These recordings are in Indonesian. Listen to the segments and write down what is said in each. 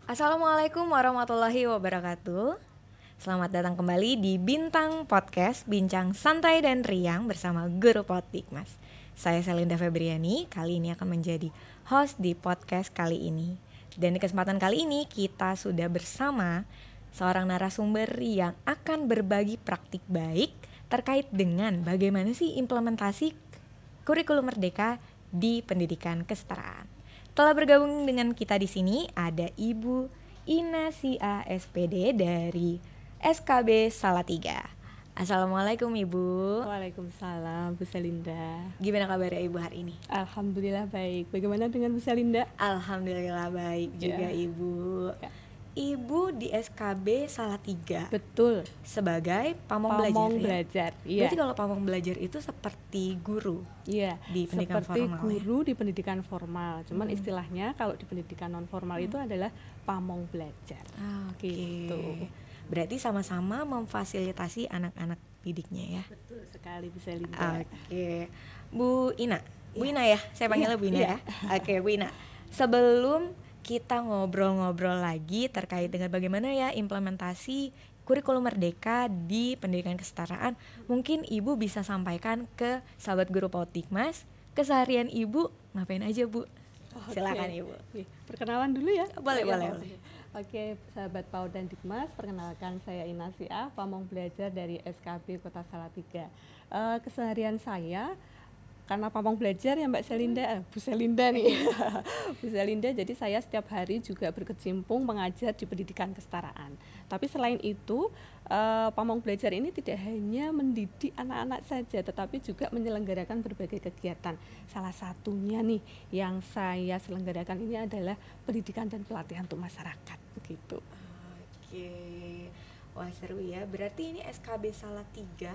Assalamualaikum warahmatullahi wabarakatuh. Selamat datang kembali di Bintang Podcast, bincang santai dan riang bersama Guru Potikmas. Saya Selinda Febriani, kali ini akan menjadi host di podcast kali ini. Dan di kesempatan kali ini kita sudah bersama seorang narasumber yang akan berbagi praktik baik terkait dengan bagaimana sih implementasi kurikulum merdeka di pendidikan kesetaraan. Telah bergabung dengan kita di sini ada Ibu Ina Sia SPD dari SKB Salatiga. Assalamualaikum Ibu. Waalaikumsalam Bu Selinda. Gimana kabarnya Ibu hari ini? Alhamdulillah baik. Bagaimana dengan Bu Selinda? Alhamdulillah baik juga Ibu. Ibu di SKB Salatiga. Betul. Sebagai pamong belajar. Iya. Berarti kalau pamong belajar itu seperti guru. Iya. Di pendidikan seperti formal. Guru di pendidikan formal. Cuman istilahnya kalau di pendidikan non formal itu adalah pamong belajar. Oke. Gitu. Berarti sama-sama memfasilitasi anak-anak didiknya ya. Betul sekali Bu Selinda. Oke. Bu Ina. Bu Ina ya. Saya panggilnya Bu Ina ya. Oke, Bu Ina. Sebelum kita ngobrol-ngobrol lagi terkait dengan bagaimana ya implementasi kurikulum merdeka di pendidikan kesetaraan, mungkin Ibu bisa sampaikan ke sahabat Guru Potikmas, keseharian Ibu ngapain aja Bu? Silakan Ibu. Perkenalan dulu ya. Boleh. Oke, sahabat PAUD dan Dikmas, perkenalkan saya Ina Sia, pamong belajar dari SKB Kota Salatiga. Keseharian saya karena pamong belajar ya Mbak Selinda, Bu Selinda nih. Bu Selinda, jadi saya setiap hari juga berkecimpung mengajar di pendidikan kesetaraan. Tapi selain itu, pamong belajar ini tidak hanya mendidik anak-anak saja, tetapi juga menyelenggarakan berbagai kegiatan. Salah satunya nih yang saya selenggarakan ini adalah pendidikan dan pelatihan untuk masyarakat, begitu. Oke. Wah, seru ya. Berarti ini SKB Salatiga.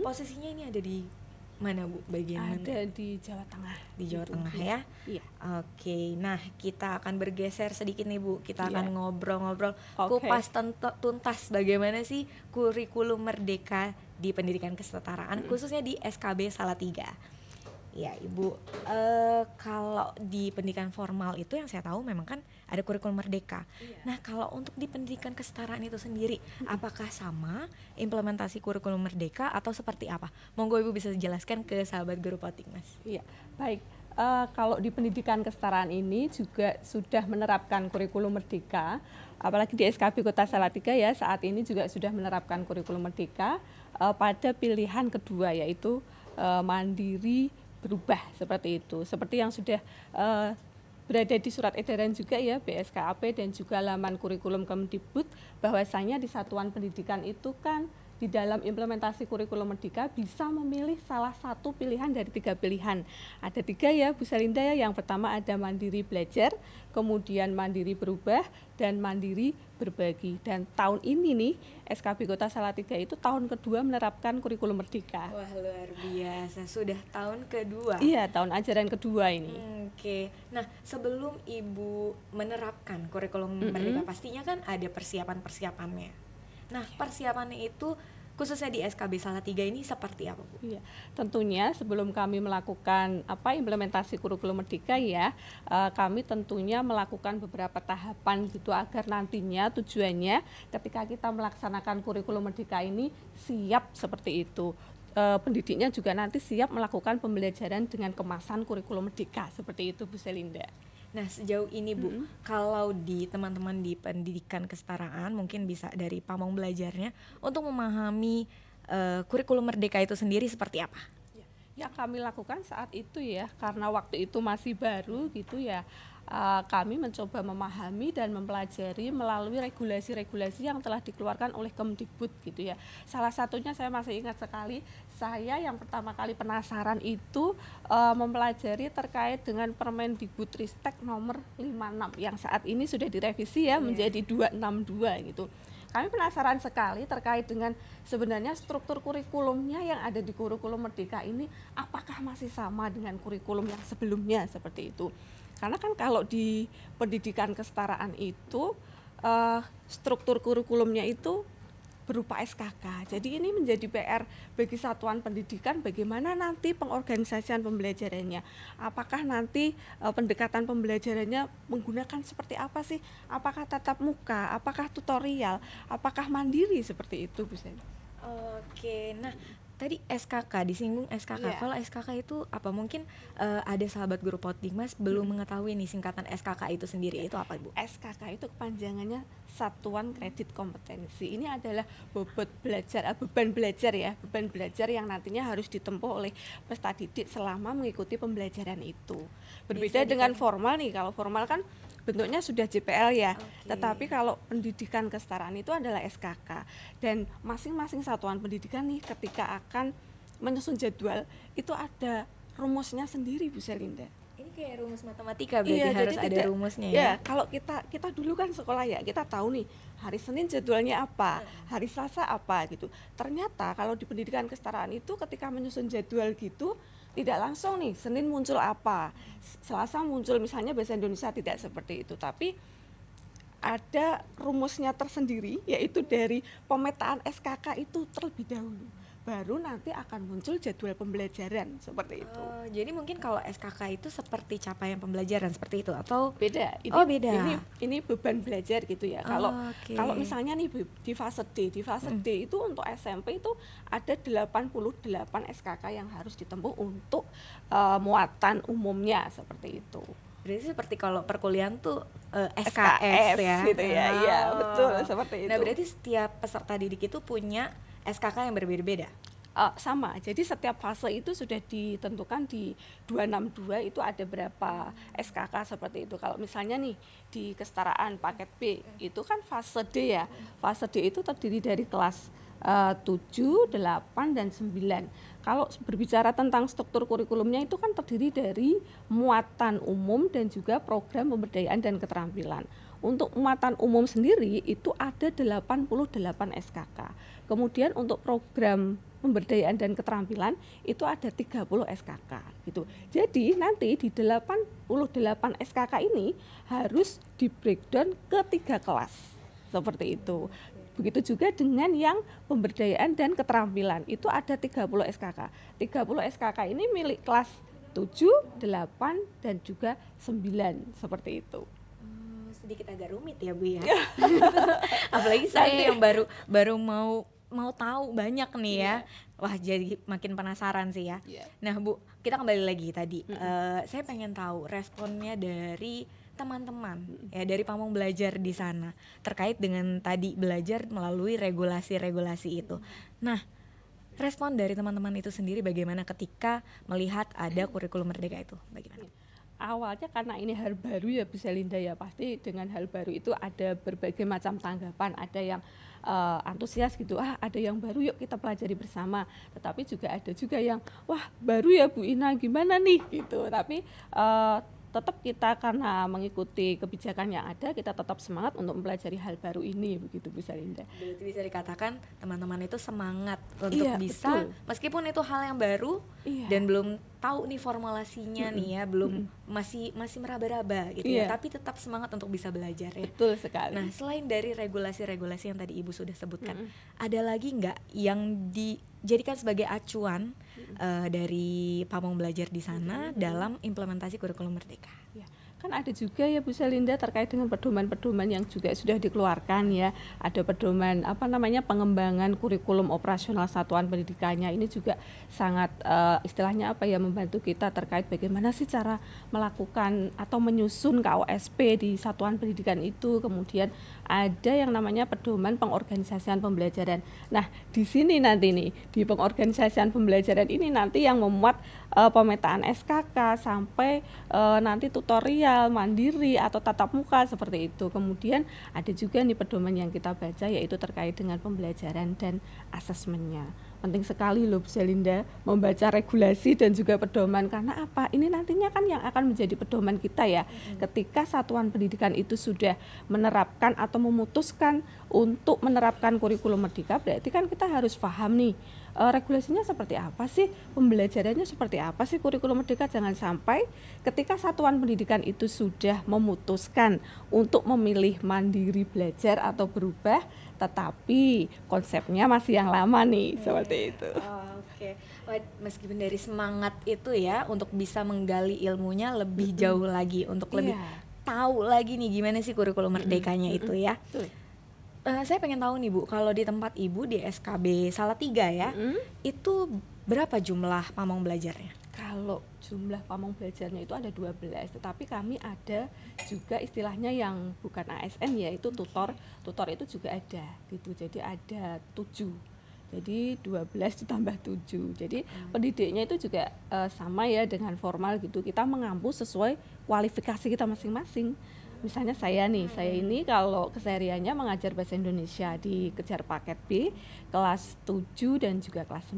Posisinya ini ada di mana Bu? Bagian mana? Ada di Jawa Tengah. Di Jawa Tengah ya? Iya. Oke, nah kita akan bergeser sedikit nih Bu. Kita akan ngobrol-ngobrol kupas tuntas bagaimana sih kurikulum merdeka di pendidikan kesetaraan, khususnya di SKB Salatiga. Ya Ibu, kalau di pendidikan formal itu yang saya tahu memang kan ada kurikulum merdeka. Nah kalau untuk di pendidikan kesetaraan itu sendiri, apakah sama implementasi kurikulum merdeka atau seperti apa? Monggo Ibu bisa jelaskan ke sahabat Guru Potikmas. Iya, baik. Kalau di pendidikan kesetaraan ini juga sudah menerapkan kurikulum merdeka, apalagi di SKB Kota Salatiga ya saat ini juga sudah menerapkan kurikulum merdeka pada pilihan kedua yaitu mandiri berubah seperti itu. Seperti yang sudah berada di surat edaran juga ya BSKAP dan juga laman kurikulum Kemdikbud bahwasanya di satuan pendidikan itu kan di dalam implementasi kurikulum merdeka bisa memilih salah satu pilihan dari 3 pilihan. Ada 3 ya Bu Selinda ya. Yang pertama ada mandiri belajar, kemudian mandiri berubah, dan mandiri berbagi. Dan tahun ini nih SKB Kota Salatiga itu tahun kedua menerapkan kurikulum merdeka. Wah luar biasa, sudah tahun kedua. Iya, tahun ajaran kedua ini. Oke. Nah sebelum Ibu menerapkan kurikulum merdeka pastinya kan ada persiapan-persiapannya. Nah persiapannya itu khususnya di SKB Salatiga ini seperti apa Bu? Iya, tentunya sebelum kami melakukan implementasi kurikulum merdeka ya, kami tentunya melakukan beberapa tahapan gitu agar nantinya tujuannya ketika kita melaksanakan kurikulum merdeka ini siap seperti itu. Pendidiknya juga nanti siap melakukan pembelajaran dengan kemasan kurikulum merdeka seperti itu Bu Selinda. Nah sejauh ini Bu, kalau di teman-teman di pendidikan kesetaraan mungkin bisa dari pamong belajarnya untuk memahami kurikulum merdeka itu sendiri seperti apa? Yang kami lakukan saat itu ya, karena waktu itu masih baru gitu ya, kami mencoba memahami dan mempelajari melalui regulasi-regulasi yang telah dikeluarkan oleh Kemdikbud gitu ya. Salah satunya saya masih ingat sekali, saya yang pertama kali penasaran itu mempelajari terkait dengan Permendikbudristek nomor 56 yang saat ini sudah direvisi ya menjadi 262 gitu. Kami penasaran sekali terkait dengan sebenarnya struktur kurikulumnya yang ada di kurikulum merdeka ini apakah masih sama dengan kurikulum yang sebelumnya seperti itu. Karena kan kalau di pendidikan kesetaraan itu struktur kurikulumnya itu berupa SKK. Jadi ini menjadi PR bagi satuan pendidikan, bagaimana nanti pengorganisasian pembelajarannya. Apakah nanti pendekatan pembelajarannya menggunakan seperti apa sih? Apakah tatap muka, apakah tutorial, apakah mandiri, seperti itu Bu Sally. Oke, nah tadi SKK, disinggung SKK. Kalau SKK itu apa? Mungkin ada sahabat guru Potikmas belum mengetahui nih singkatan SKK itu sendiri. Itu apa, Bu? SKK itu kepanjangannya Satuan Kredit Kompetensi. Ini adalah beban belajar yang nantinya harus ditempuh oleh peserta didik selama mengikuti pembelajaran itu. Berbeda dengan formal nih. Kalau formal kan bentuknya sudah JPL ya, tetapi kalau pendidikan kesetaraan itu adalah SKK, dan masing-masing satuan pendidikan nih ketika akan menyusun jadwal itu ada rumusnya sendiri Bu Selinda. Ini kayak rumus matematika berarti harus ada rumusnya ya. Ya, kalau kita dulu kan sekolah ya, kita tahu nih hari Senin jadwalnya apa, hari Selasa apa gitu. Ternyata kalau di pendidikan kesetaraan itu ketika menyusun jadwal gitu tidak langsung nih Senin muncul apa, Selasa muncul misalnya bahasa Indonesia, tidak seperti itu, tapi ada rumusnya tersendiri, yaitu dari pemetaan SKK itu terlebih dahulu, baru nanti akan muncul jadwal pembelajaran seperti itu. Jadi mungkin kalau SKK itu seperti capaian pembelajaran seperti itu atau beda? Beda. Ini beban belajar gitu ya. Kalau misalnya nih di fase D itu untuk SMP itu ada 88 SKK yang harus ditempuh untuk muatan umumnya seperti itu. Berarti seperti kalau perkuliahan tuh SKS ya gitu ya. Iya, betul seperti itu. Nah, berarti setiap peserta didik itu punya SKK yang berbeda-beda? Sama, jadi setiap fase itu sudah ditentukan di 262 itu ada berapa SKK seperti itu. Kalau misalnya nih di kesetaraan paket B itu kan fase D ya, fase D itu terdiri dari kelas 7, 8, dan 9. Kalau berbicara tentang struktur kurikulumnya itu kan terdiri dari muatan umum dan juga program pemberdayaan dan keterampilan. Untuk muatan umum sendiri itu ada 88 SKK. Kemudian untuk program pemberdayaan dan keterampilan itu ada 30 SKK gitu. Jadi nanti di 88 SKK ini harus di breakdown ke 3 kelas. Seperti itu. Begitu juga dengan yang pemberdayaan dan keterampilan itu ada 30 SKK. 30 SKK ini milik kelas 7, 8, dan juga 9 seperti itu. Sedikit agak rumit ya Bu ya. Apalagi saya yang baru mau tahu banyak nih ya. Wah, jadi makin penasaran sih ya. Nah Bu, kita kembali lagi tadi. Saya pengen tahu responnya dari teman-teman ya, dari Pamong Belajar di sana terkait dengan tadi belajar melalui regulasi-regulasi itu. Nah, respon dari teman-teman itu sendiri bagaimana ketika melihat ada kurikulum merdeka itu? Bagaimana? Awalnya karena ini hal baru ya Bu Selinda ya, pasti dengan hal baru itu ada berbagai macam tanggapan. Ada yang antusias gitu, ada yang baru yuk kita pelajari bersama. Tetapi juga ada juga yang wah baru ya Bu Ina, gimana nih gitu. Tapi tetap kita karena mengikuti kebijakan yang ada, kita tetap semangat untuk mempelajari hal baru ini, begitu Bu Selinda. Berarti bisa dikatakan teman-teman itu semangat untuk bisa, betul. Meskipun itu hal yang baru dan belum tahu nih formulasinya nih ya, belum masih meraba-raba gitu ya, tapi tetap semangat untuk bisa belajar ya. Betul sekali. Nah, selain dari regulasi-regulasi yang tadi Ibu sudah sebutkan, ada lagi nggak yang dijadikan sebagai acuan dari Pamong Belajar di sana dalam implementasi kurikulum merdeka? Ya, kan ada juga ya Bu Selinda terkait dengan pedoman-pedoman yang juga sudah dikeluarkan ya. Ada pedoman pengembangan kurikulum operasional satuan pendidikannya. Ini juga sangat istilahnya membantu kita terkait bagaimana sih cara melakukan atau menyusun KOSP di satuan pendidikan itu. Kemudian ada yang namanya pedoman pengorganisasian pembelajaran. Nah, di sini nanti nih di pengorganisasian pembelajaran ini nanti yang memuat pemetaan SKK sampai nanti tutorial mandiri atau tatap muka seperti itu. Kemudian ada juga nih pedoman yang kita baca yaitu terkait dengan pembelajaran dan asesmennya. Penting sekali loh Bu Selinda membaca regulasi dan juga pedoman, karena apa? Ini nantinya kan yang akan menjadi pedoman kita ya. Ketika satuan pendidikan itu sudah menerapkan atau memutuskan untuk menerapkan kurikulum merdeka, berarti kan kita harus paham nih regulasinya seperti apa sih, pembelajarannya seperti apa sih kurikulum merdeka. Jangan sampai ketika satuan pendidikan itu sudah memutuskan untuk memilih mandiri belajar atau berubah, tetapi konsepnya masih yang lama nih, seperti itu. Oke. Meskipun dari semangat itu ya untuk bisa menggali ilmunya lebih jauh lagi, untuk lebih tahu lagi nih gimana sih kurikulum merdekanya itu ya. Saya pengen tahu nih Bu, kalau di tempat Ibu di SKB Salatiga ya, itu berapa jumlah pamong belajarnya? Kalau jumlah pamong belajarnya itu ada 12, tetapi kami ada juga istilahnya yang bukan ASN, yaitu tutor. Tutor itu juga ada gitu. Jadi ada 7. Jadi 12 ditambah 7. Jadi pendidiknya itu juga sama ya dengan formal gitu. Kita mengampu sesuai kualifikasi kita masing-masing. Misalnya saya ini kalau kesehariannya mengajar bahasa Indonesia di Kejar Paket B, kelas 7 dan juga kelas 9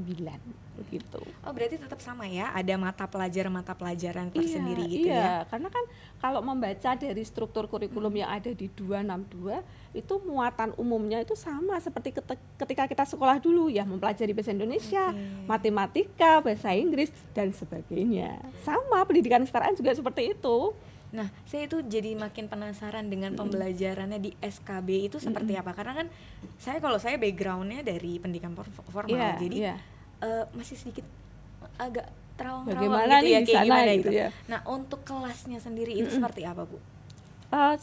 begitu. Oh, berarti tetap sama ya, ada mata pelajaran tersendiri gitu ya? Iya, karena kan kalau membaca dari struktur kurikulum yang ada di 262, itu muatan umumnya itu sama seperti ketika kita sekolah dulu ya, mempelajari bahasa Indonesia, matematika, bahasa Inggris, dan sebagainya. Sama, pendidikan kesetaraan juga seperti itu. Nah, saya itu jadi makin penasaran dengan pembelajarannya di SKB itu seperti apa. Karena kan kalau saya backgroundnya dari pendidikan formal, jadi masih sedikit agak bagaimana gitu ya, kayak gimana gitu ya. Nah, untuk kelasnya sendiri itu seperti apa Bu?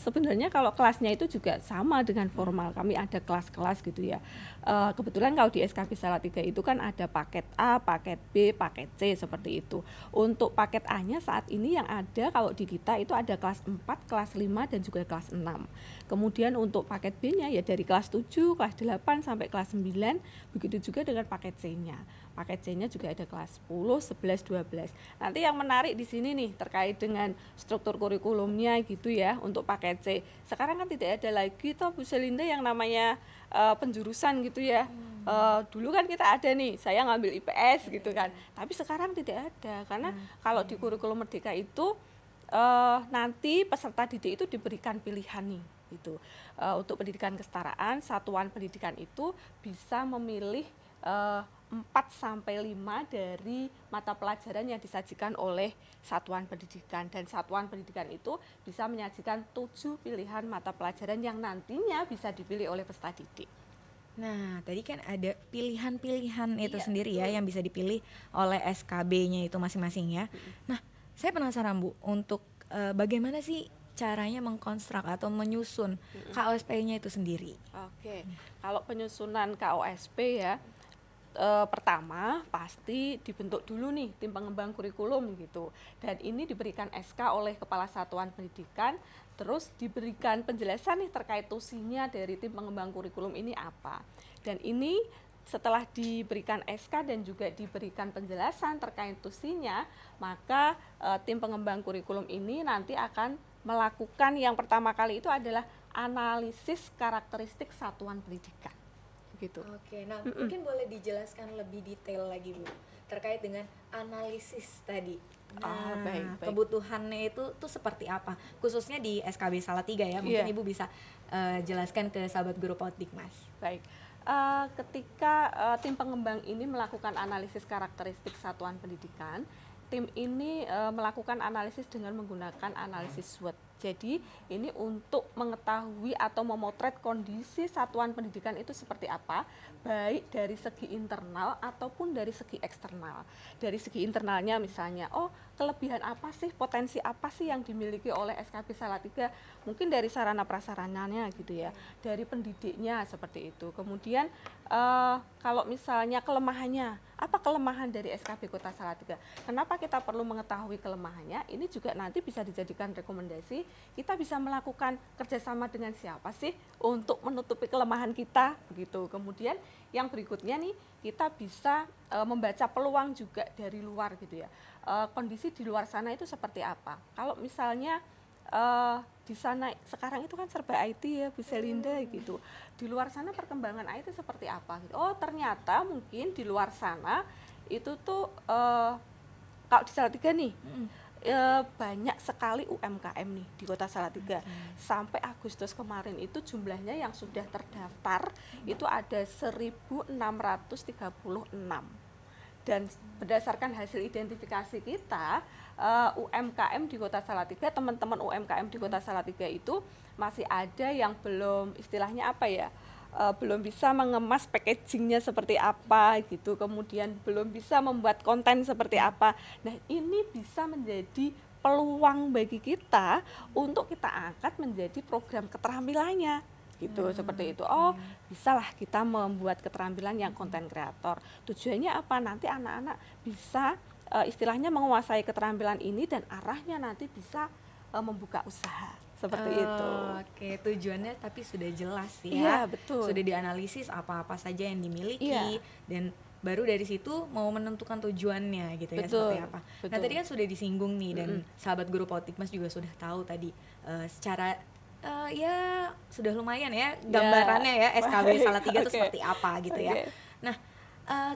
Sebenarnya kalau kelasnya itu juga sama dengan formal, kami ada kelas-kelas gitu ya. Kebetulan kalau di SKB Salatiga itu kan ada paket A, paket B, paket C seperti itu. Untuk paket A-nya saat ini yang ada kalau di kita itu ada kelas 4, kelas 5 dan juga kelas 6. Kemudian untuk paket B-nya ya dari kelas 7, kelas 8 sampai kelas 9, begitu juga dengan paket C-nya. Paket C-nya juga ada kelas 10, 11, 12. Nanti yang menarik di sini nih terkait dengan struktur kurikulumnya gitu ya untuk paket C. Sekarang kan tidak ada lagi toh Bu Selinda yang namanya penjurusan gitu ya. Dulu kan kita ada nih, saya ngambil IPS gitu kan. Tapi sekarang tidak ada karena kalau di kurikulum merdeka itu nanti peserta didik itu diberikan pilihan nih gitu. Untuk pendidikan kesetaraan, satuan pendidikan itu bisa memilih 4-5 dari mata pelajaran yang disajikan oleh satuan pendidikan, dan satuan pendidikan itu bisa menyajikan 7 pilihan mata pelajaran yang nantinya bisa dipilih oleh peserta didik. Nah, tadi kan ada pilihan-pilihan itu sendiri ya yang bisa dipilih oleh SKB-nya itu masing-masing ya. Nah, saya penasaran Bu, untuk bagaimana sih caranya mengkonstruk atau menyusun KOSP-nya itu sendiri? Oke, kalau penyusunan KOSP ya, pertama pasti dibentuk dulu nih tim pengembang kurikulum gitu, dan ini diberikan SK oleh Kepala Satuan Pendidikan, terus diberikan penjelasan nih terkait tusinya dari tim pengembang kurikulum ini apa, dan ini setelah diberikan SK dan juga diberikan penjelasan terkait tusinya, maka tim pengembang kurikulum ini nanti akan melakukan yang pertama kali itu adalah analisis karakteristik satuan pendidikan. Gitu. Oke, nah mungkin boleh dijelaskan lebih detail lagi Bu terkait dengan analisis tadi. Nah, baik. Kebutuhannya itu tuh seperti apa? Khususnya di SKB Salatiga ya, mungkin Ibu bisa jelaskan ke sahabat guru Potik Mas. Baik, ketika tim pengembang ini melakukan analisis karakteristik satuan pendidikan, tim ini melakukan analisis dengan menggunakan analisis SWOT. Jadi ini untuk mengetahui atau memotret kondisi satuan pendidikan itu seperti apa, baik dari segi internal ataupun dari segi eksternal. Dari segi internalnya misalnya, kelebihan apa sih, potensi apa sih yang dimiliki oleh SKB Salatiga, mungkin dari sarana prasarananya gitu ya, dari pendidiknya seperti itu. Kemudian kalau misalnya kelemahannya, apa kelemahan dari SKB Kota Salatiga? Kenapa kita perlu mengetahui kelemahannya? Ini juga nanti bisa dijadikan rekomendasi, kita bisa melakukan kerjasama dengan siapa sih untuk menutupi kelemahan kita begitu. Kemudian yang berikutnya nih, kita bisa membaca peluang juga dari luar gitu ya. Kondisi di luar sana itu seperti apa? Kalau misalnya di sana sekarang itu kan serba IT ya Bu Selinda gitu. Di luar sana perkembangan IT seperti apa gitu. Ternyata mungkin di luar sana itu tuh kalau di Salatiga nih banyak sekali UMKM nih di Kota Salatiga. Sampai Agustus kemarin itu jumlahnya yang sudah terdaftar itu ada 1.636. Dan berdasarkan hasil identifikasi kita, UMKM di Kota Salatiga, teman-teman UMKM di Kota Salatiga itu masih ada yang belum, istilahnya apa ya, belum bisa mengemas packagingnya seperti apa gitu, kemudian belum bisa membuat konten seperti apa. Nah, ini bisa menjadi peluang bagi kita untuk kita angkat menjadi program keterampilannya gitu, seperti itu. Oh, bisalah kita membuat keterampilan yang konten kreator. Tujuannya apa? Nanti anak-anak bisa istilahnya menguasai keterampilan ini dan arahnya nanti bisa membuka usaha. Seperti itu. Oke, tujuannya tapi sudah jelas ya. Iya, betul. Sudah dianalisis apa-apa saja yang dimiliki, dan baru dari situ mau menentukan tujuannya gitu ya, Betul, seperti apa. betul. Nah, tadi kan sudah disinggung nih, dan sahabat guru Potikmas juga sudah tahu tadi secara ya sudah lumayan ya gambarannya ya SKB Salatiga itu seperti apa gitu ya. Nah,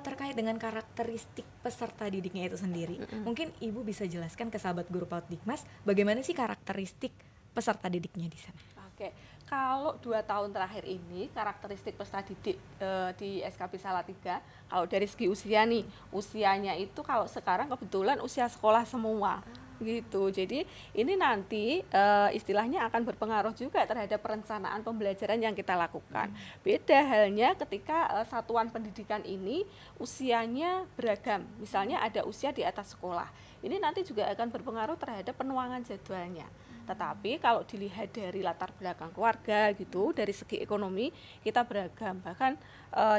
terkait dengan karakteristik peserta didiknya itu sendiri, mungkin Ibu bisa jelaskan ke sahabat guru Potikmas bagaimana sih karakteristik peserta didiknya di sana? Oke, kalau 2 tahun terakhir ini karakteristik peserta didik di SKB Salatiga, kalau dari segi usia nih, usianya itu kalau sekarang kebetulan usia sekolah semua gitu. Jadi ini nanti istilahnya akan berpengaruh juga terhadap perencanaan pembelajaran yang kita lakukan. Beda halnya ketika satuan pendidikan ini usianya beragam, misalnya ada usia di atas sekolah. Ini nanti juga akan berpengaruh terhadap penuangan jadwalnya. Tetapi kalau dilihat dari latar belakang keluarga gitu, dari segi ekonomi kita beragam. Bahkan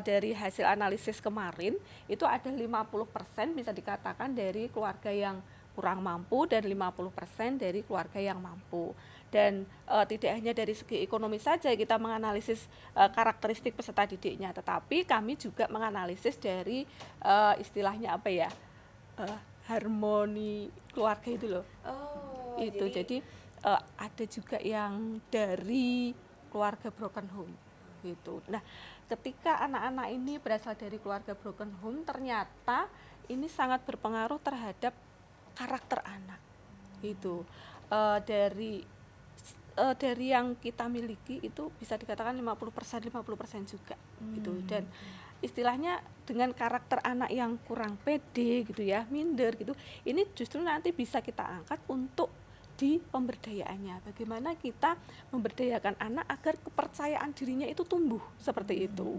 dari hasil analisis kemarin itu ada 50% bisa dikatakan dari keluarga yang kurang mampu dan 50% dari keluarga yang mampu. Dan tidak hanya dari segi ekonomi saja kita menganalisis karakteristik peserta didiknya, tetapi kami juga menganalisis dari istilahnya apa ya, harmoni keluarga itu loh. Itu jadi ada juga yang dari keluarga broken home gitu. Nah, ketika anak-anak ini berasal dari keluarga broken home, ternyata ini sangat berpengaruh terhadap karakter anak gitu. Dari yang kita miliki itu bisa dikatakan 50% juga gitu. Dan istilahnya dengan karakter anak yang kurang pede gitu ya, minder gitu, ini justru nanti bisa kita angkat untuk di pemberdayaannya. Bagaimana kita memberdayakan anak agar kepercayaan dirinya itu tumbuh seperti itu.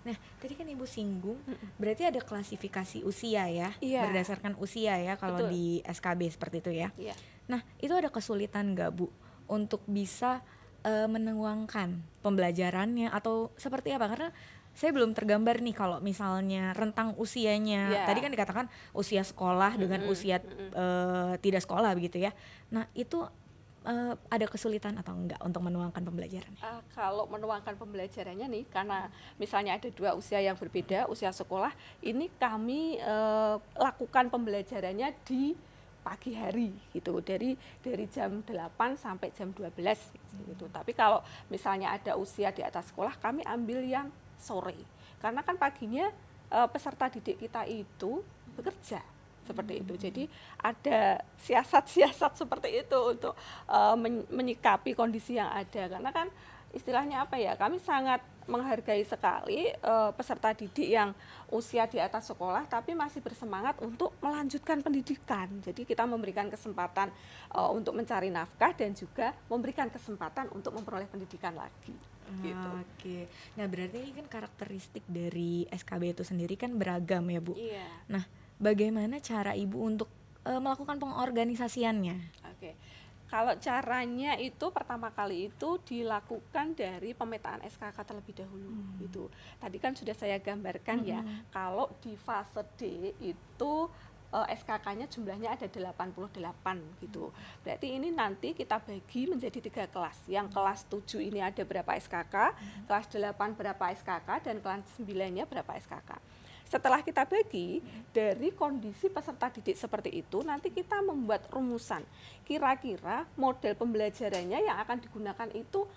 Nah, tadi kan Ibu singgung, berarti ada klasifikasi usia ya, berdasarkan usia ya kalau Betul. di SKB seperti itu ya. Iya. Nah, itu ada kesulitan nggak Bu untuk bisa menuangkan pembelajarannya atau seperti apa? Karena saya belum tergambar nih kalau misalnya rentang usianya, tadi kan dikatakan usia sekolah dengan usia tidak sekolah begitu ya. Nah, itu ada kesulitan atau enggak untuk menuangkan pembelajarannya? Kalau menuangkan pembelajarannya nih, karena misalnya ada 2 usia yang berbeda, usia sekolah, ini kami lakukan pembelajarannya di pagi hari gitu, dari jam 8 sampai jam 12 gitu. Tapi kalau misalnya ada usia di atas sekolah, kami ambil yang sore, karena kan paginya peserta didik kita itu bekerja seperti itu. Jadi ada siasat-siasat seperti itu untuk menyikapi kondisi yang ada, karena kan istilahnya apa ya, kami sangat menghargai sekali peserta didik yang usia di atas sekolah tapi masih bersemangat untuk melanjutkan pendidikan. Jadi kita memberikan kesempatan untuk mencari nafkah dan juga memberikan kesempatan untuk memperoleh pendidikan lagi. Gitu. Oke, nah berarti ini kan karakteristik dari SKB itu sendiri kan beragam ya Bu. Iya. Nah, bagaimana cara Ibu untuk melakukan pengorganisasiannya? Oke. Kalau caranya itu pertama kali itu dilakukan dari pemetaan SKK terlebih dahulu gitu. Tadi kan sudah saya gambarkan ya, kalau di fase D itu SKK-nya jumlahnya ada 88 gitu. Berarti ini nanti kita bagi menjadi 3 kelas. Yang kelas 7 ini ada berapa SKK, kelas 8 berapa SKK, dan kelas 9-nya berapa SKK. Setelah kita bagi, dari kondisi peserta didik seperti itu, nanti kita membuat rumusan. Kira-kira model pembelajarannya yang akan digunakan itu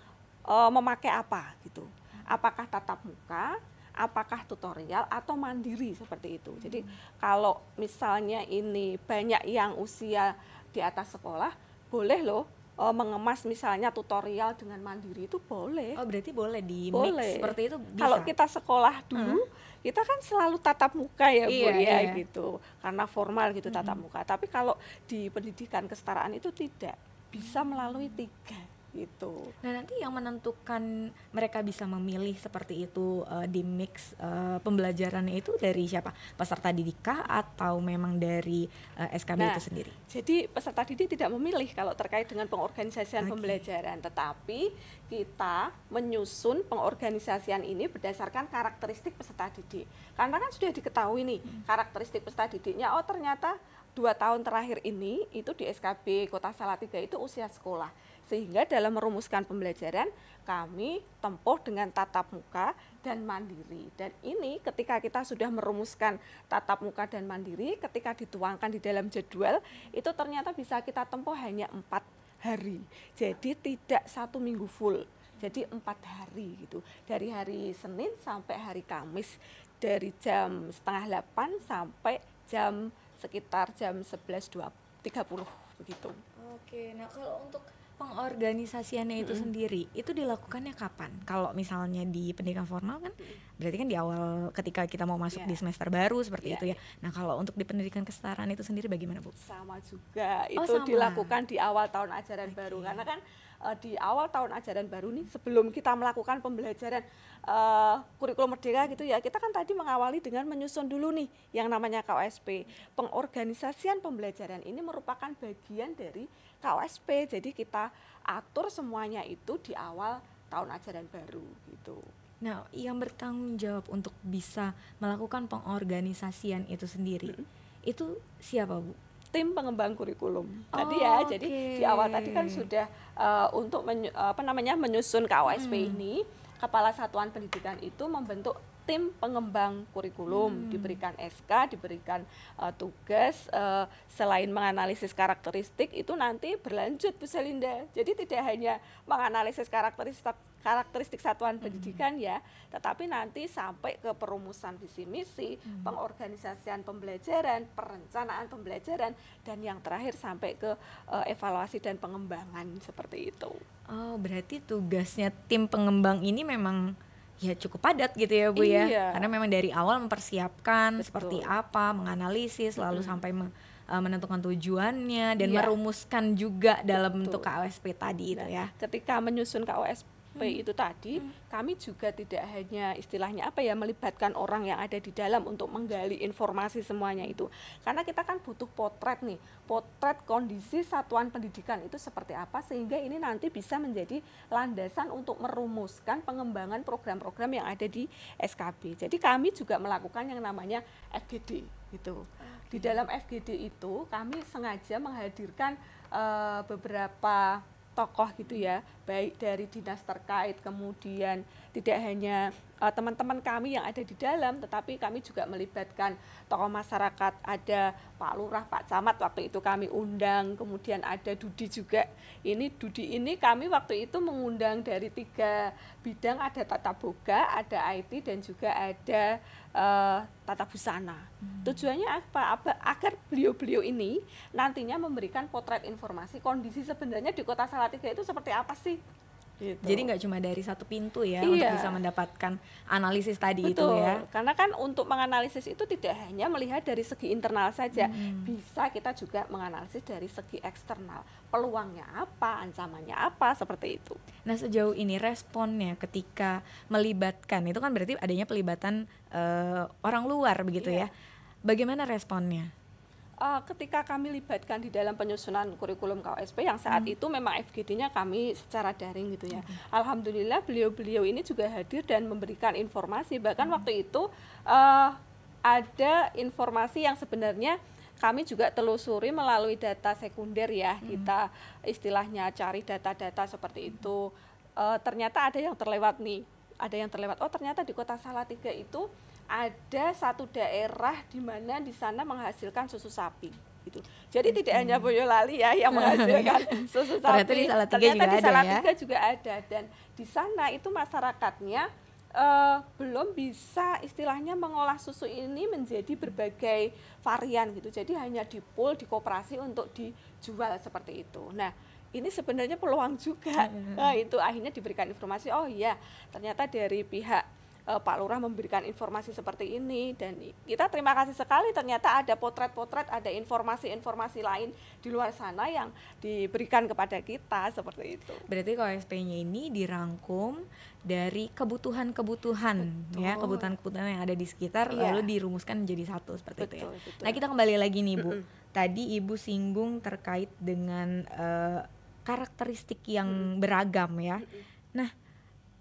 memakai apa gitu. Apakah tatap muka, apakah tutorial atau mandiri seperti itu. Jadi kalau misalnya ini banyak yang usia di atas sekolah, boleh loh mengemas misalnya tutorial dengan mandiri itu boleh. Oh, berarti boleh di Boleh. mix seperti itu bisa. Kalau kita sekolah dulu, kita kan selalu tatap muka ya Bu ya gitu. Karena formal gitu tatap muka. Tapi kalau di pendidikan kesetaraan itu tidak, bisa melalui 3 gitu. Nah, nanti yang menentukan mereka bisa memilih seperti itu di mix pembelajarannya itu dari siapa? Peserta didik kah atau memang dari SKB itu sendiri? Jadi peserta didik tidak memilih kalau terkait dengan pengorganisasian pembelajaran, tetapi kita menyusun pengorganisasian ini berdasarkan karakteristik peserta didik. Karena kan sudah diketahui nih karakteristik peserta didiknya, oh ternyata 2 tahun terakhir ini itu di SKB Kota Salatiga itu usia sekolah. Sehingga dalam merumuskan pembelajaran kami tempuh dengan tatap muka dan mandiri. Dan ini ketika kita sudah merumuskan tatap muka dan mandiri, ketika dituangkan di dalam jadwal, itu ternyata bisa kita tempuh hanya 4 hari. Jadi tidak 1 minggu full, jadi 4 hari gitu. Dari hari Senin sampai hari Kamis, dari jam setengah 8 sampai sekitar jam 11.30 begitu. Oke, nah kalau untuk pengorganisasiannya itu sendiri, itu dilakukannya kapan? Kalau misalnya di pendidikan formal kan berarti kan di awal ketika kita mau masuk di semester baru seperti itu ya. Nah, kalau untuk di pendidikan kesetaraan itu sendiri bagaimana, Bu? Sama juga, itu dilakukan di awal tahun ajaran baru. Karena kan di awal tahun ajaran baru nih, sebelum kita melakukan pembelajaran kurikulum merdeka gitu ya, kita kan tadi mengawali dengan menyusun dulu nih yang namanya KOSP. Pengorganisasian pembelajaran ini merupakan bagian dari KOSP, jadi kita atur semuanya itu di awal tahun ajaran baru gitu. Nah, yang bertanggung jawab untuk bisa melakukan pengorganisasian itu sendiri, itu siapa, Bu? Tim pengembang kurikulum tadi ya. Jadi di awal tadi kan sudah untuk menyusun KOSP ini, Kepala Satuan Pendidikan itu membentuk tim pengembang kurikulum, diberikan SK, diberikan tugas, selain menganalisis karakteristik itu nanti berlanjut Bu Selinda. Jadi tidak hanya menganalisis karakteristik satuan pendidikan ya, tetapi nanti sampai ke perumusan visi misi, pengorganisasian pembelajaran, perencanaan pembelajaran, dan yang terakhir sampai ke evaluasi dan pengembangan seperti itu. Oh, berarti tugasnya tim pengembang ini memang ya cukup padat gitu ya Bu ya, karena memang dari awal mempersiapkan seperti apa, menganalisis, lalu sampai menentukan tujuannya dan merumuskan juga dalam bentuk KOSP tadi itu ya. Ketika menyusun KOSP itu tadi, kami juga tidak hanya istilahnya melibatkan orang yang ada di dalam untuk menggali informasi semuanya itu. Karena kita kan butuh potret nih, potret kondisi satuan pendidikan itu seperti apa, sehingga ini nanti bisa menjadi landasan untuk merumuskan pengembangan program-program yang ada di SKB. Jadi kami juga melakukan yang namanya FGD gitu. Di dalam FGD itu kami sengaja menghadirkan beberapa tokoh gitu ya, baik dari dinas terkait, kemudian tidak hanya teman-teman kami yang ada di dalam, tetapi kami juga melibatkan tokoh masyarakat, ada Pak Lurah, Pak Camat waktu itu kami undang, kemudian ada Dudi juga. Dudi ini kami waktu itu mengundang dari 3 bidang, ada tata boga, ada IT, dan juga ada tata busana. Tujuannya apa? Agar beliau-beliau ini nantinya memberikan potret informasi kondisi sebenarnya di Kota Salatiga itu seperti apa sih? Gitu. Jadi nggak cuma dari satu pintu ya untuk bisa mendapatkan analisis tadi. Betul. Itu ya. Karena kan untuk menganalisis itu tidak hanya melihat dari segi internal saja, bisa kita juga menganalisis dari segi eksternal. Peluangnya apa, ancamannya apa, seperti itu. Nah, sejauh ini responnya ketika melibatkan, itu kan berarti adanya pelibatan orang luar begitu ya. Bagaimana responnya? Ketika kami libatkan di dalam penyusunan kurikulum KOSP yang saat itu memang FGD-nya kami secara daring gitu ya. Alhamdulillah beliau-beliau ini juga hadir dan memberikan informasi. Bahkan waktu itu ada informasi yang sebenarnya kami juga telusuri melalui data sekunder ya. Kita istilahnya cari data-data seperti itu. Ternyata ada yang terlewat nih. Oh, ternyata di Kota Salatiga itu ada satu daerah di mana di sana menghasilkan susu sapi gitu. Jadi tidak hanya Boyolali ya yang menghasilkan susu sapi. Ternyata di Salatiga juga ada, dan di sana itu masyarakatnya belum bisa istilahnya mengolah susu ini menjadi berbagai varian gitu. Jadi hanya di-pool, di koperasi untuk dijual seperti itu. Nah, ini sebenarnya peluang juga. Nah, itu akhirnya diberikan informasi, oh iya, ternyata dari pihak Pak Lurah memberikan informasi seperti ini, dan kita terima kasih sekali, ternyata ada potret-potret, ada informasi-informasi lain di luar sana yang diberikan kepada kita seperti itu. Berarti kalau SP-nya ini dirangkum dari kebutuhan-kebutuhan ya, kebutuhan-kebutuhan yang ada di sekitar, lalu dirumuskan menjadi satu seperti itu ya. Betul. Nah, kita kembali lagi nih Bu. Tadi Ibu singgung terkait dengan karakteristik yang beragam ya. Nah,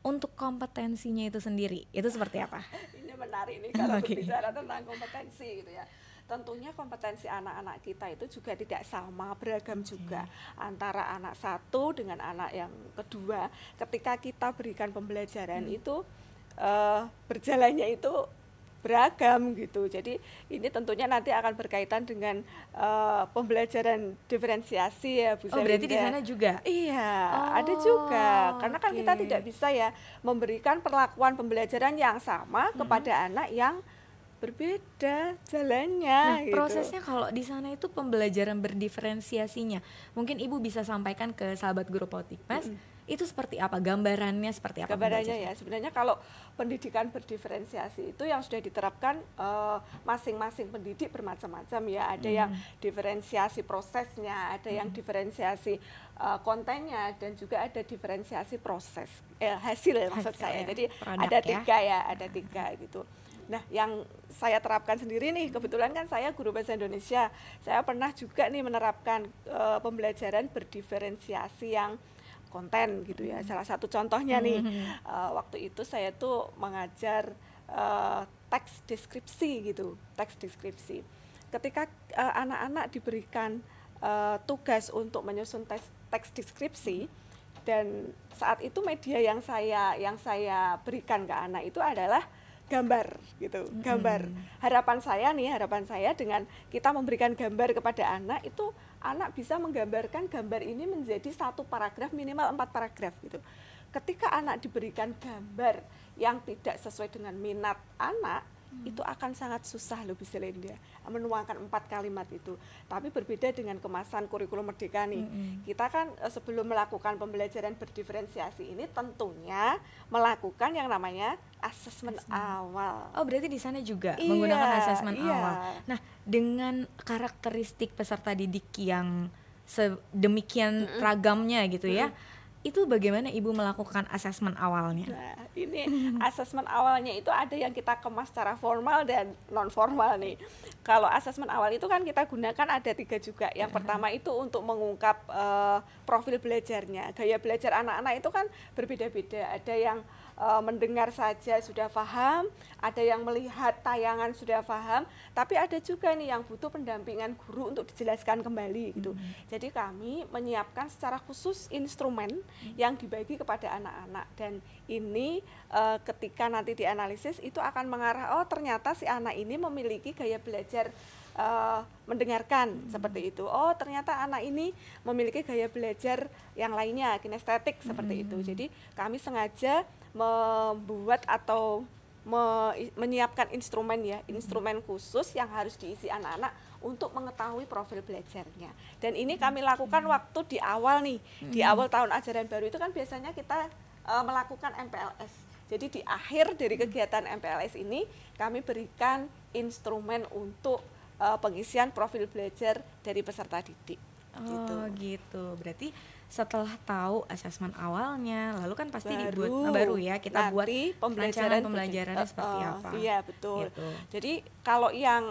untuk kompetensinya itu sendiri, itu seperti apa? Ini menarik nih kalau berbicara tentang kompetensi gitu ya. Tentunya kompetensi anak-anak kita itu juga tidak sama, beragam juga antara anak satu dengan anak yang kedua. Ketika kita berikan pembelajaran itu berjalannya itu beragam gitu. Jadi ini tentunya nanti akan berkaitan dengan pembelajaran diferensiasi ya Bu Selinda. Oh, berarti di sana juga? Iya, ada juga. Karena kan kita tidak bisa ya memberikan perlakuan pembelajaran yang sama kepada anak yang berbeda jalannya. Nah, prosesnya kalau di sana itu pembelajaran berdiferensiasinya, mungkin Ibu bisa sampaikan ke sahabat guru Potikmas, itu seperti apa? Gambarannya seperti apa? Gambarannya ya, sebenarnya kalau pendidikan berdiferensiasi itu yang sudah diterapkan masing-masing pendidik bermacam-macam ya. Ada yang diferensiasi prosesnya, ada yang diferensiasi kontennya, dan juga ada diferensiasi proses hasil maksud saya. Jadi ada tiga ya, ada tiga gitu. Nah, yang saya terapkan sendiri nih, kebetulan kan saya guru bahasa Indonesia, saya pernah juga nih menerapkan pembelajaran berdiferensiasi yang konten gitu ya. Salah satu contohnya nih, waktu itu saya tuh mengajar teks deskripsi gitu, teks deskripsi. Ketika anak-anak diberikan tugas untuk menyusun teks deskripsi, dan saat itu media yang saya berikan ke anak itu adalah gambar gitu, gambar. Harapan saya dengan kita memberikan gambar kepada anak itu, anak bisa menggambarkan gambar ini menjadi satu paragraf, minimal 4 paragraf gitu. Ketika anak diberikan gambar yang tidak sesuai dengan minat anak, itu akan sangat susah loh Bu Selinda menuangkan 4 kalimat itu. Tapi berbeda dengan kemasan kurikulum Merdeka nih. Kita kan sebelum melakukan pembelajaran berdiferensiasi ini tentunya melakukan yang namanya asesmen awal. Oh, berarti di sana juga menggunakan asesmen awal. Nah, dengan karakteristik peserta didik yang sedemikian ragamnya gitu ya, itu bagaimana Ibu melakukan asesmen awalnya? Nah, ini asesmen awalnya itu ada yang kita kemas secara formal dan non formal nih. Kalau asesmen awal itu kan kita gunakan ada 3 juga. Yang pertama itu untuk mengungkap profil belajarnya. Gaya belajar anak-anak itu kan berbeda-beda. Ada yang mendengar saja sudah paham, ada yang melihat tayangan sudah paham, tapi ada juga nih yang butuh pendampingan guru untuk dijelaskan kembali gitu. Jadi kami menyiapkan secara khusus instrumen yang dibagi kepada anak-anak, dan ini ketika nanti dianalisis itu akan mengarah, oh ternyata si anak ini memiliki gaya belajar mendengarkan seperti itu. Oh ternyata anak ini memiliki gaya belajar yang lainnya, kinestetik seperti itu. Jadi kami sengaja membuat atau menyiapkan instrumen ya, instrumen khusus yang harus diisi anak-anak untuk mengetahui profil belajarnya. Dan ini kami lakukan waktu di awal nih, di awal tahun ajaran baru itu kan biasanya kita melakukan MPLS. Jadi di akhir dari kegiatan MPLS ini kami berikan instrumen untuk pengisian profil belajar dari peserta didik. Oh gitu. Berarti setelah tahu asesmen awalnya, lalu kan pasti dibuat baru ya, kita buat pembelajarannya seperti apa. Iya betul. Gitu. Jadi kalau yang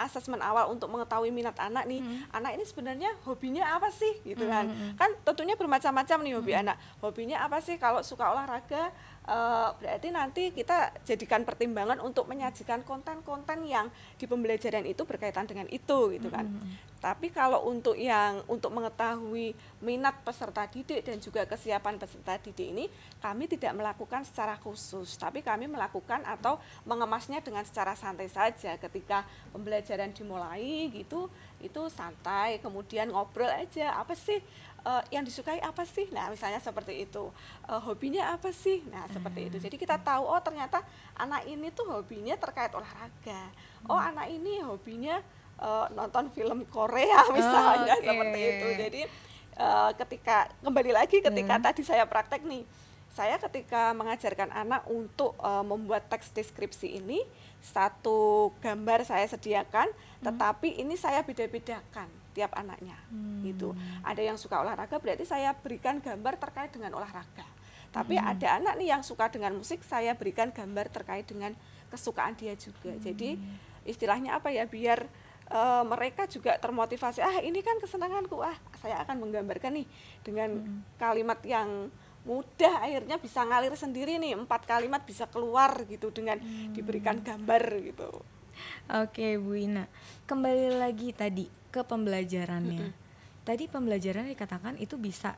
asesmen awal untuk mengetahui minat anak nih, anak ini sebenarnya hobinya apa sih gitu kan? Kan tentunya bermacam-macam nih hobi anak. Hobinya apa sih? Kalau suka olahraga, berarti nanti kita jadikan pertimbangan untuk menyajikan konten-konten yang di pembelajaran itu berkaitan dengan itu gitu kan. Tapi kalau untuk mengetahui minat peserta didik dan juga kesiapan peserta didik ini, kami tidak melakukan secara khusus, tapi kami melakukan atau mengemasnya dengan secara santai saja. Ketika pembelajaran dimulai gitu, itu santai, kemudian ngobrol aja, apa sih yang disukai apa sih? Nah, misalnya seperti itu. Hobinya apa sih? Nah, seperti itu. Jadi kita tahu, oh ternyata anak ini tuh hobinya terkait olahraga. Oh, anak ini hobinya nonton film Korea misalnya, seperti itu. Jadi ketika kembali lagi ketika tadi saya praktek nih, saya ketika mengajarkan anak untuk membuat teks deskripsi ini, satu gambar saya sediakan, tetapi ini saya beda-bedakan tiap anaknya. Gitu. Ada yang suka olahraga, berarti saya berikan gambar terkait dengan olahraga. Tapi ada anak nih yang suka dengan musik, saya berikan gambar terkait dengan kesukaan dia juga. Jadi istilahnya apa ya, biar mereka juga termotivasi, ini kan kesenanganku, saya akan menggambarkan nih dengan kalimat yang mudah, akhirnya bisa ngalir sendiri nih, 4 kalimat bisa keluar gitu dengan diberikan gambar gitu. Oke Bu Ina, kembali lagi tadi ke pembelajarannya. Tadi pembelajaran dikatakan itu bisa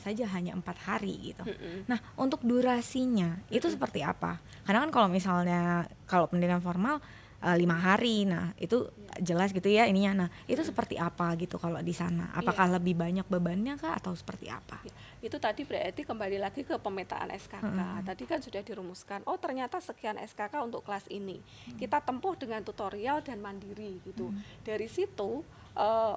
saja hanya 4 hari gitu. Nah, untuk durasinya itu seperti apa? Karena kan kalau misalnya kalau pendidikan formal 5 hari, nah itu jelas gitu ya ininya. Nah, itu seperti apa gitu kalau di sana? Apakah lebih banyak bebannya kah atau seperti apa? Itu tadi berarti kembali lagi ke pemetaan SKK. Tadi kan sudah dirumuskan, oh ternyata sekian SKK untuk kelas ini. Kita tempuh dengan tutorial dan mandiri gitu. Dari situ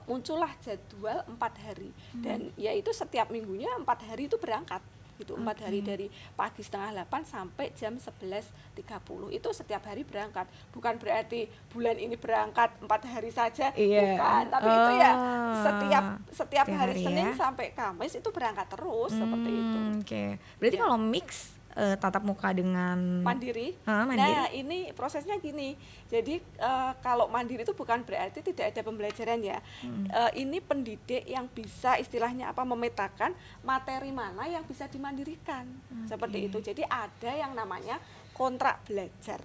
muncullah jadwal 4 hari. Dan yaitu setiap minggunya 4 hari itu berangkat. Gitu, 4 hari dari pagi 7:30 sampai jam 11.30 itu setiap hari berangkat. Bukan berarti bulan ini berangkat 4 hari saja, bukan. Tapi itu ya setiap hari Senin sampai Kamis itu berangkat terus seperti itu. Berarti kalau mix tatap muka dengan mandiri. Nah, ini prosesnya gini. Jadi kalau mandiri itu bukan berarti tidak ada pembelajaran ya. Ini pendidik yang bisa istilahnya memetakan materi mana yang bisa dimandirikan. Seperti itu. Jadi ada yang namanya kontrak belajar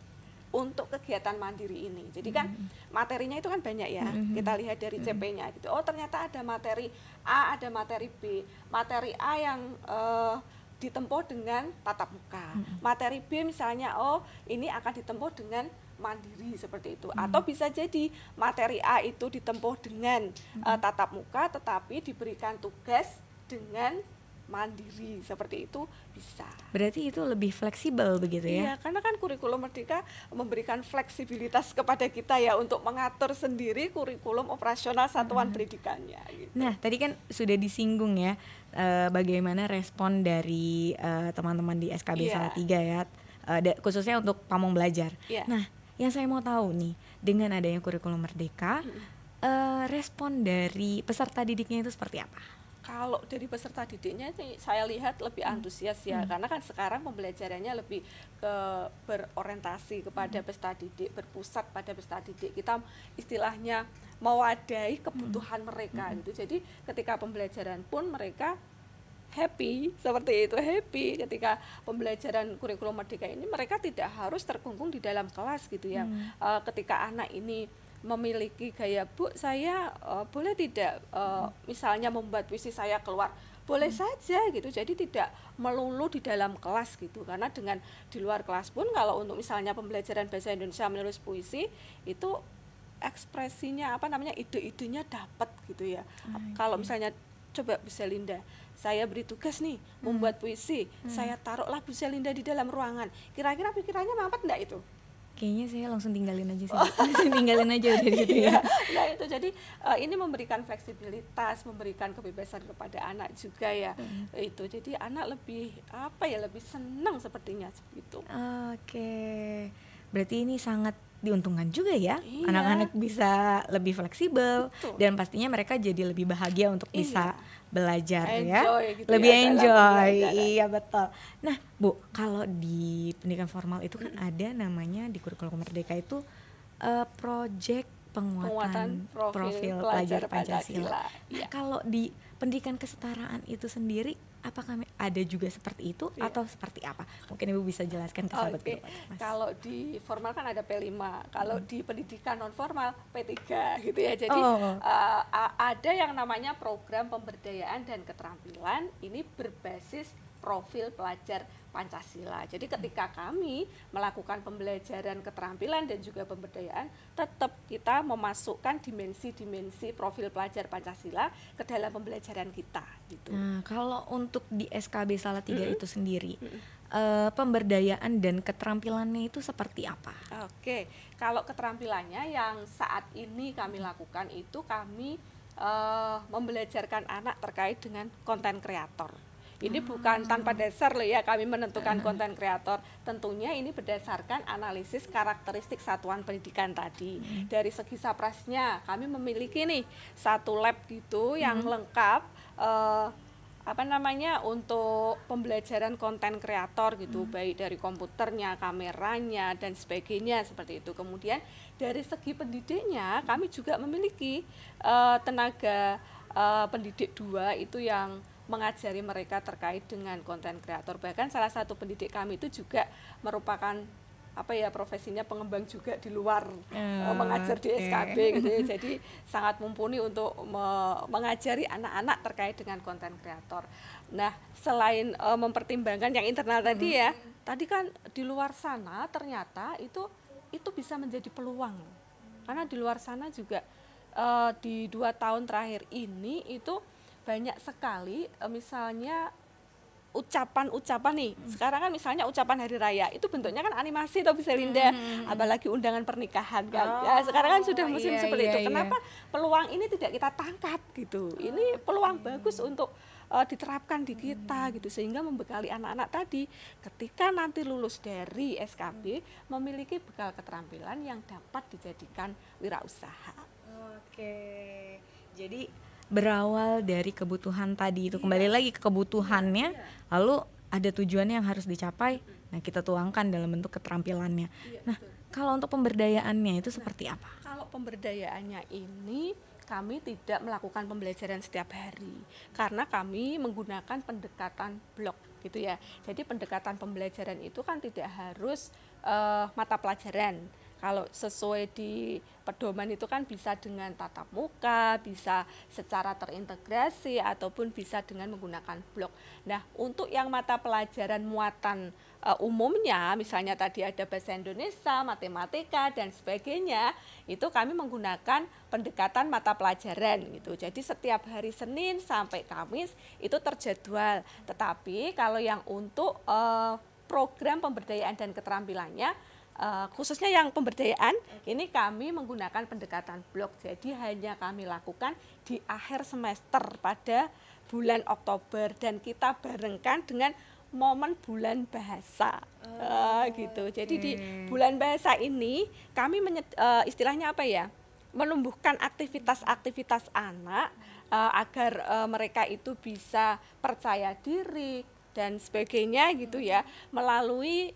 untuk kegiatan mandiri ini. Jadi kan materinya itu kan banyak ya. Kita lihat dari CP-nya gitu. Oh, ternyata ada materi A, ada materi B. Materi A yang ditempuh dengan tatap muka. Materi B misalnya, oh ini akan ditempuh dengan mandiri seperti itu. Atau bisa jadi materi A itu ditempuh dengan tatap muka, tetapi diberikan tugas dengan mandiri, seperti itu bisa. Berarti itu lebih fleksibel begitu ya? Iya, karena kan kurikulum Merdeka memberikan fleksibilitas kepada kita ya untuk mengatur sendiri kurikulum operasional satuan pendidikannya. Gitu. Nah, tadi kan sudah disinggung ya bagaimana respon dari teman-teman di SKB Salatiga ya, khususnya untuk Pamong Belajar. Nah, yang saya mau tahu nih, dengan adanya kurikulum Merdeka, respon dari peserta didiknya itu seperti apa? Kalau dari peserta didiknya saya lihat lebih antusias ya, karena kan sekarang pembelajarannya lebih berorientasi kepada peserta didik, berpusat pada peserta didik. Kita istilahnya mewadahi kebutuhan mereka gitu. Jadi ketika pembelajaran pun mereka happy, seperti itu, happy ketika pembelajaran kurikulum Merdeka ini mereka tidak harus terkungkung di dalam kelas gitu ya. Ketika anak ini memiliki gaya, Bu, saya boleh tidak misalnya membuat puisi saya keluar, boleh saja gitu. Jadi tidak melulu di dalam kelas gitu, karena dengan di luar kelas pun kalau untuk misalnya pembelajaran bahasa Indonesia menulis puisi itu ekspresinya ide-idenya dapat gitu ya. Kalau misalnya coba Bu Selinda, saya beri tugas nih membuat puisi, saya taruhlah Bu Selinda di dalam ruangan, kira-kira pikirannya mampat enggak itu? Kayaknya saya langsung tinggalin aja sih. Langsung tinggalin aja dari situ ya. Nah itu jadi ini memberikan fleksibilitas, memberikan kebebasan kepada anak juga ya. Itu jadi anak lebih lebih senang sepertinya gitu. Oke. Berarti ini sangat diuntungkan juga ya. Anak-anak bisa lebih fleksibel. Betul. Dan pastinya mereka jadi lebih bahagia untuk bisa belajar gitu lebih enjoy. Iya betul. Nah Bu, kalau di pendidikan formal itu kan ada namanya di kurikulum Merdeka itu proyek penguatan profil pelajar Pancasila. Nah, kalau di pendidikan kesetaraan itu sendiri, apakah ada juga seperti itu atau seperti apa? Mungkin Ibu bisa jelaskan ke sahabat Guru Potik, Mas. Kalau di formal kan ada P5, kalau di pendidikan non formal P3 gitu ya. Jadi ada yang namanya program pemberdayaan dan keterampilan, ini berbasis profil pelajar Pancasila. Jadi ketika kami melakukan pembelajaran keterampilan dan juga pemberdayaan, tetap kita memasukkan dimensi-dimensi profil pelajar Pancasila ke dalam pembelajaran kita gitu. Nah, kalau untuk di SKB Salatiga itu sendiri, pemberdayaan dan keterampilannya itu seperti apa? Oke, kalau keterampilannya yang saat ini kami lakukan itu kami membelajarkan anak terkait dengan konten kreator. Ini bukan tanpa dasar loh ya kami menentukan konten kreator. Tentunya ini berdasarkan analisis karakteristik satuan pendidikan tadi. Dari segi saprasnya kami memiliki nih satu lab gitu yang lengkap untuk pembelajaran konten kreator gitu, baik dari komputernya, kameranya dan sebagainya seperti itu. Kemudian dari segi pendidiknya kami juga memiliki tenaga pendidik 2 itu yang mengajari mereka terkait dengan konten kreator. Bahkan salah satu pendidik kami itu juga merupakan profesinya pengembang juga di luar mengajar di SKB gitu ya. Jadi sangat mumpuni untuk mengajari anak-anak terkait dengan konten kreator. Nah, selain mempertimbangkan yang internal tadi ya, tadi kan di luar sana ternyata itu bisa menjadi peluang. Karena di luar sana juga di 2 tahun terakhir ini itu banyak sekali misalnya ucapan-ucapan nih. Sekarang kan misalnya ucapan hari raya itu bentuknya kan animasi atau bisa Linda, apalagi undangan pernikahan kan. Ya, sekarang kan sudah musim seperti itu. Kenapa peluang ini tidak kita tangkap gitu? Ini peluang bagus untuk diterapkan di kita gitu, sehingga membekali anak-anak tadi ketika nanti lulus dari SKB memiliki bekal keterampilan yang dapat dijadikan wirausaha. Oke. Jadi berawal dari kebutuhan tadi itu, kembali lagi ke kebutuhannya, lalu ada tujuannya yang harus dicapai. Nah, kita tuangkan dalam bentuk keterampilannya. Nah, kalau untuk pemberdayaannya itu seperti apa? Kalau pemberdayaannya ini kami tidak melakukan pembelajaran setiap hari karena kami menggunakan pendekatan blok gitu ya. Jadi pendekatan pembelajaran itu kan tidak harus mata pelajaran. Kalau sesuai di pedoman itu kan bisa dengan tatap muka, bisa secara terintegrasi, ataupun bisa dengan menggunakan blok. Nah, untuk yang mata pelajaran muatan umumnya, misalnya tadi ada bahasa Indonesia, matematika, dan sebagainya, itu kami menggunakan pendekatan mata pelajaran gitu. Jadi setiap hari Senin sampai Kamis itu terjadwal. Tetapi kalau yang untuk program pemberdayaan dan keterampilannya, khususnya yang pemberdayaan, ini kami menggunakan pendekatan blok. Jadi hanya kami lakukan di akhir semester pada bulan Oktober dan kita barengkan dengan momen bulan bahasa gitu. Jadi di bulan bahasa ini kami istilahnya menumbuhkan aktivitas-aktivitas anak agar mereka itu bisa percaya diri dan sebagainya gitu ya, melalui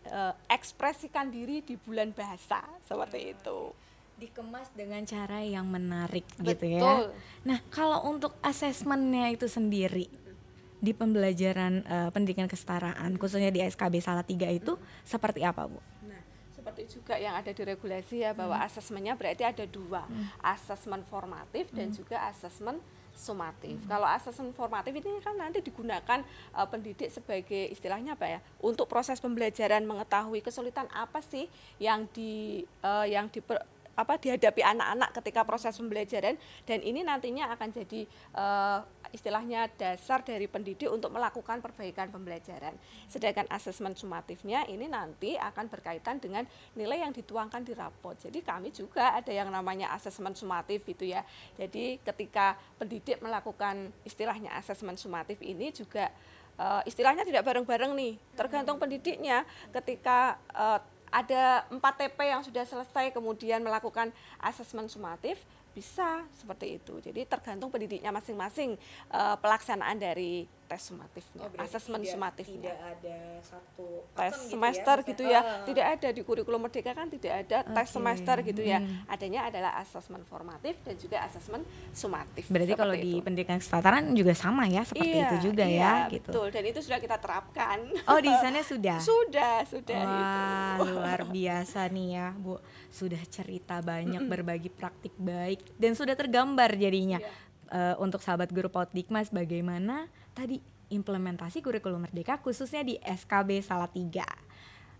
ekspresikan diri di bulan bahasa seperti itu. Dikemas dengan cara yang menarik. Betul. Gitu ya. Nah, kalau untuk asesmennya itu sendiri di pembelajaran pendidikan kesetaraan, khususnya di SKB Salatiga itu seperti apa, Bu? Nah, seperti juga yang ada di regulasi ya, bahwa asesmennya berarti ada 2, asesmen formatif dan juga asesmen sumatif. Kalau asesmen formatif ini kan nanti digunakan pendidik sebagai istilahnya untuk proses pembelajaran, mengetahui kesulitan apa sih yang dihadapi anak-anak ketika proses pembelajaran, dan ini nantinya akan jadi istilahnya dasar dari pendidik untuk melakukan perbaikan pembelajaran. Sedangkan asesmen sumatifnya ini nanti akan berkaitan dengan nilai yang dituangkan di rapot. Jadi kami juga ada yang namanya asesmen sumatif gitu ya. Jadi ketika pendidik melakukan istilahnya asesmen sumatif ini juga istilahnya tidak bareng-bareng nih, tergantung pendidiknya. Ketika ada 4 TP yang sudah selesai kemudian melakukan asesmen sumatif, bisa seperti itu. Jadi tergantung pendidiknya masing-masing pelaksanaan dari tes sumatifnya, asesmen sumatifnya. Tidak ada satu tes semester gitu ya, tidak ada di kurikulum Merdeka kan tidak ada tes semester gitu ya. Adanya adalah asesmen formatif dan juga asesmen sumatif. Berarti kalau di pendidikan kesetaraan juga sama ya, seperti itu juga ya gitu. Betul, dan itu sudah kita terapkan. Oh, di sana sudah? Sudah Wah, luar biasa nih ya, Bu. Sudah cerita banyak, berbagi praktik baik, dan sudah tergambar jadinya untuk sahabat guru Paut Dikmas bagaimana tadi implementasi kurikulum merdeka khususnya di SKB Salatiga.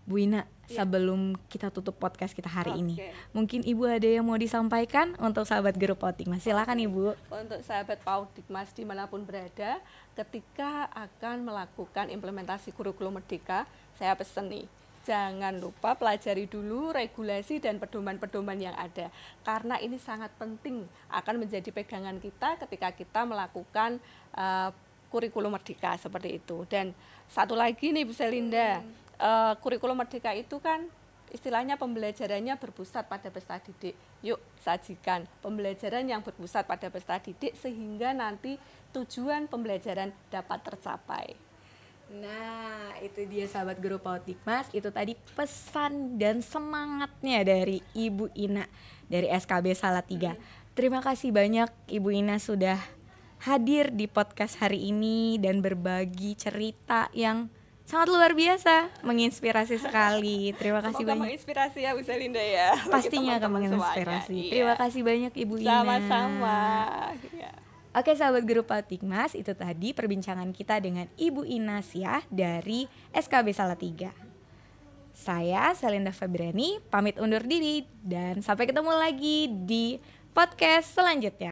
Bu Ina, sebelum kita tutup podcast kita hari ini, mungkin Ibu ada yang mau disampaikan untuk sahabat Guru Pautikmas? Silakan Ibu. Untuk sahabat Pautikmas dimanapun berada, ketika akan melakukan implementasi kurikulum merdeka, saya pesen nih, jangan lupa pelajari dulu regulasi dan pedoman-pedoman yang ada, karena ini sangat penting, akan menjadi pegangan kita ketika kita melakukan kurikulum merdeka seperti itu. Dan satu lagi nih Bu Selinda, kurikulum merdeka itu kan istilahnya pembelajarannya berpusat pada peserta didik. Yuk sajikan pembelajaran yang berpusat pada peserta didik sehingga nanti tujuan pembelajaran dapat tercapai. Nah, itu dia sahabat Guru Pautikmas, itu tadi pesan dan semangatnya dari Ibu Ina dari SKB Salatiga. Terima kasih banyak Ibu Ina sudah hadir di podcast hari ini dan berbagi cerita yang sangat luar biasa, menginspirasi sekali. Terima kasih Semoga banyak. Menginspirasi ya Bu Selinda ya. Pastinya akan menginspirasi. Terima kasih banyak Ibu Ina. Sama-sama. Ya. Oke sahabat Guru Pautikmas, itu tadi perbincangan kita dengan Ibu Ina Syah dari SKB Salatiga. Saya Selinda Febriani pamit undur diri dan sampai ketemu lagi di podcast selanjutnya.